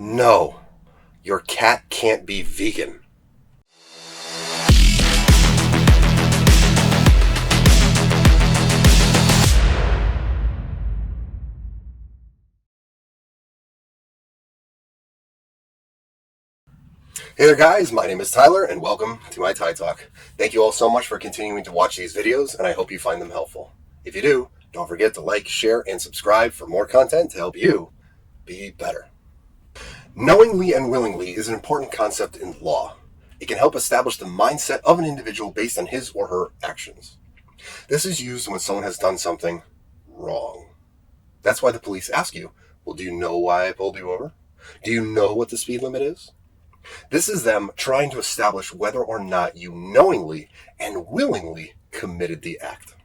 No, your cat can't be vegan. Hey there guys, my name is Tyler and welcome to my Ty Talk. Thank you all so much for continuing to watch these videos and I hope you find them helpful. If you do, don't forget to like, share, and subscribe for more content to help you be better. Knowingly and willingly is an important concept in law. It can help establish the mindset of an individual based on his or her actions. This is used when someone has done something wrong. That's why the police ask you, well, do you know why I pulled you over? Do you know what the speed limit is? This is them trying to establish whether or not you knowingly and willingly committed the act.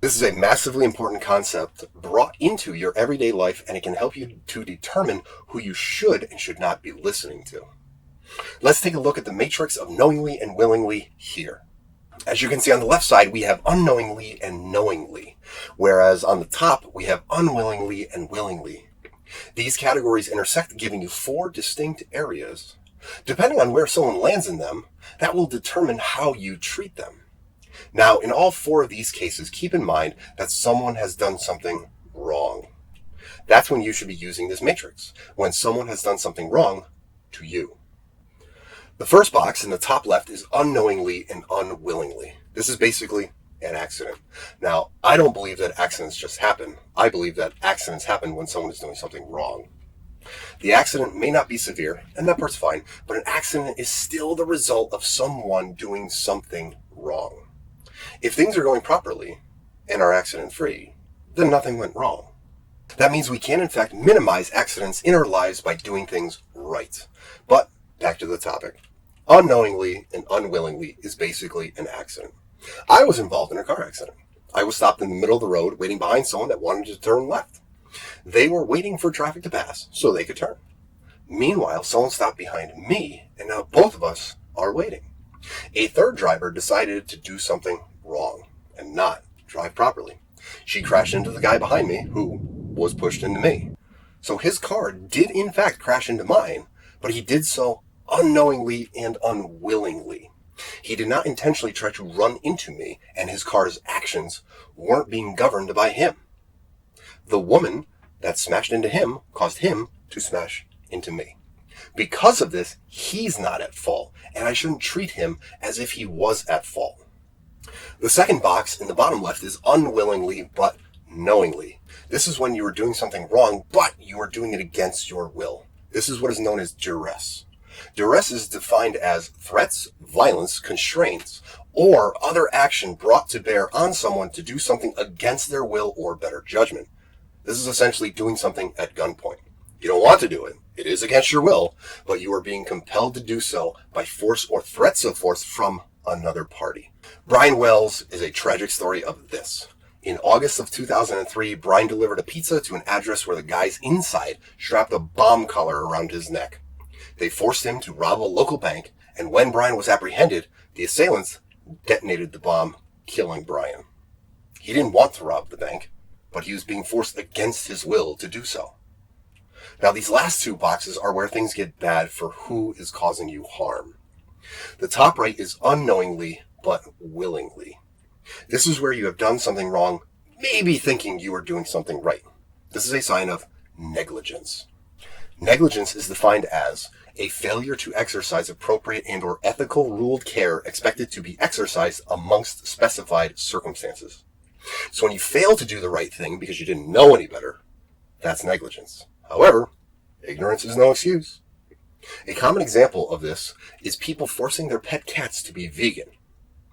This is a massively important concept brought into your everyday life, and it can help you to determine who you should and should not be listening to. Let's take a look at the matrix of knowingly and willingly here. As you can see on the left side, we have unknowingly and knowingly, whereas on the top, we have unwillingly and willingly. These categories intersect, giving you four distinct areas. Depending on where someone lands in them, that will determine how you treat them. Now, in all four of these cases, keep in mind that someone has done something wrong. That's when you should be using this matrix, when someone has done something wrong to you. The first box in the top left is unknowingly and unwillingly. This is basically an accident. Now, I don't believe that accidents just happen. I believe that accidents happen when someone is doing something wrong. The accident may not be severe, and that part's fine, but an accident is still the result of someone doing something wrong. If things are going properly and are accident-free, then nothing went wrong. That means we can in fact minimize accidents in our lives by doing things right. But back to the topic. Unknowingly and unwillingly is basically an accident. I was involved in a car accident. I was stopped in the middle of the road waiting behind someone that wanted to turn left. They were waiting for traffic to pass so they could turn. Meanwhile, someone stopped behind me, and now both of us are waiting. A third driver decided to do something wrong and not drive properly. She crashed into the guy behind me, who was pushed into me. So his car did in fact crash into mine, but he did so unknowingly and unwillingly. He did not intentionally try to run into me, and his car's actions weren't being governed by him. The woman that smashed into him caused him to smash into me. Because of this, he's not at fault, and I shouldn't treat him as if he was at fault. The second box in the bottom left is unwillingly but knowingly. This is when you are doing something wrong, but you are doing it against your will. This is what is known as duress. Duress is defined as threats, violence, constraints, or other action brought to bear on someone to do something against their will or better judgment. This is essentially doing something at gunpoint. You don't want to do it. It is against your will, but you are being compelled to do so by force or threats of force from another party. Brian Wells is a tragic story of this. In August of 2003, Brian delivered a pizza to an address where the guys inside strapped a bomb collar around his neck. They forced him to rob a local bank, and when Brian was apprehended, the assailants detonated the bomb, killing Brian. He didn't want to rob the bank, but he was being forced against his will to do so. Now, these last two boxes are where things get bad for who is causing you harm. The top right is unknowingly but willingly. This is where you have done something wrong, maybe thinking you are doing something right. This is a sign of negligence. Negligence is defined as a failure to exercise appropriate and or ethical ruled care expected to be exercised amongst specified circumstances. So when you fail to do the right thing because you didn't know any better, that's negligence. However, ignorance is no excuse. A common example of this is people forcing their pet cats to be vegan.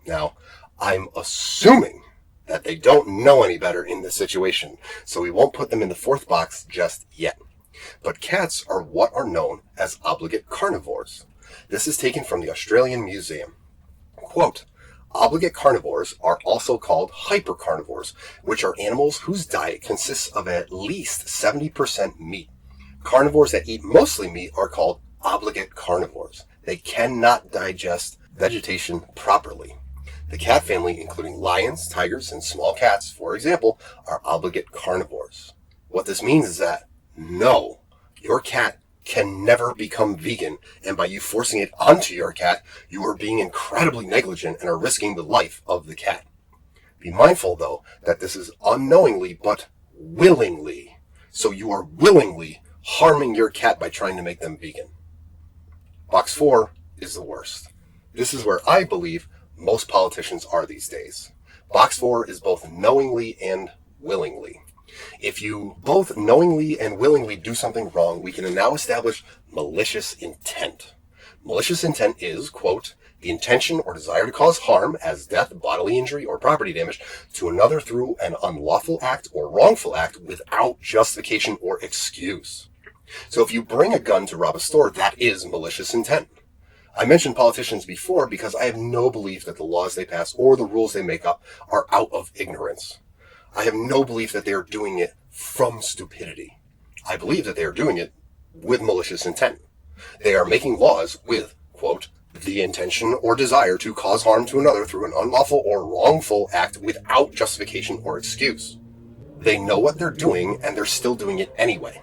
Now, I'm assuming that they don't know any better in this situation, so we won't put them in the fourth box just yet. But cats are what are known as obligate carnivores. This is taken from the Australian Museum. Quote, obligate carnivores are also called hypercarnivores, which are animals whose diet consists of at least 70% meat. Carnivores that eat mostly meat are called obligate carnivores. They cannot digest vegetation properly. The cat family, including lions, tigers, and small cats, for example, are obligate carnivores. What this means is that, no, your cat can never become vegan, and by you forcing it onto your cat, you are being incredibly negligent and are risking the life of the cat. Be mindful, though, that this is unknowingly but willingly. So you are willingly harming your cat by trying to make them vegan. Box 4 is the worst. This is where I believe most politicians are these days. Box 4 is both knowingly and willingly. If you both knowingly and willingly do something wrong, we can now establish malicious intent. Malicious intent is, quote, the intention or desire to cause harm, as death, bodily injury, or property damage, to another through an unlawful act or wrongful act without justification or excuse. So if you bring a gun to rob a store, that is malicious intent. I mentioned politicians before because I have no belief that the laws they pass or the rules they make up are out of ignorance. I have no belief that they are doing it from stupidity. I believe that they are doing it with malicious intent. They are making laws with, quote, the intention or desire to cause harm to another through an unlawful or wrongful act without justification or excuse. They know what they're doing and they're still doing it anyway.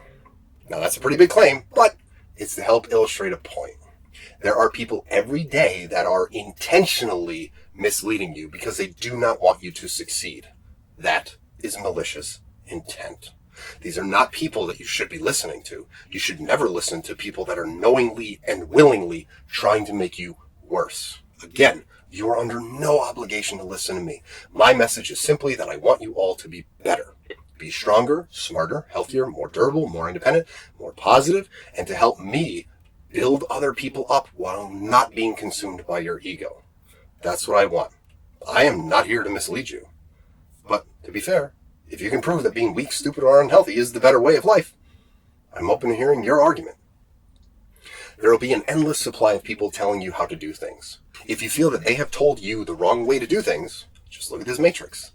Now that's a pretty big claim, but it's to help illustrate a point. There are people every day that are intentionally misleading you because they do not want you to succeed. That is malicious intent. These are not people that you should be listening to. You should never listen to people that are knowingly and willingly trying to make you worse. Again, you are under no obligation to listen to me. My message is simply that I want you all to be better. Be stronger, smarter, healthier, more durable, more independent, more positive, and to help me build other people up while not being consumed by your ego. That's what I want. I am not here to mislead you. But to be fair, if you can prove that being weak, stupid, or unhealthy is the better way of life, I'm open to hearing your argument. There will be an endless supply of people telling you how to do things. If you feel that they have told you the wrong way to do things, just look at this matrix.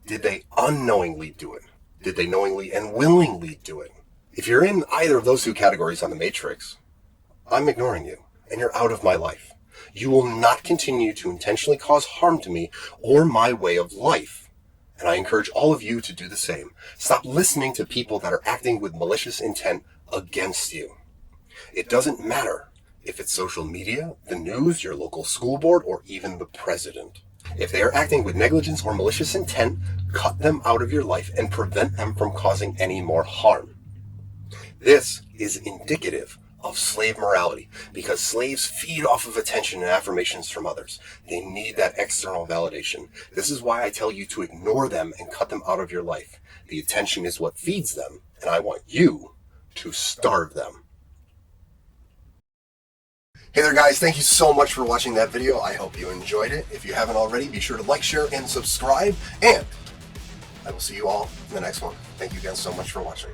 Did they unknowingly do it? Did they knowingly and willingly do it? If you're in either of those two categories on the matrix, I'm ignoring you, and you're out of my life. You will not continue to intentionally cause harm to me or my way of life. And I encourage all of you to do the same. Stop listening to people that are acting with malicious intent against you. It doesn't matter if it's social media, the news, your local school board, or even the president. If they are acting with negligence or malicious intent, cut them out of your life and prevent them from causing any more harm. This is indicative of slave morality because slaves feed off of attention and affirmations from others. They need that external validation. This is why I tell you to ignore them and cut them out of your life. The attention is what feeds them, and I want you to starve them. Hey there guys, thank you so much for watching that video. I hope you enjoyed it. If you haven't already, be sure to like, share, and subscribe, and I will see you all in the next one. Thank you again so much for watching.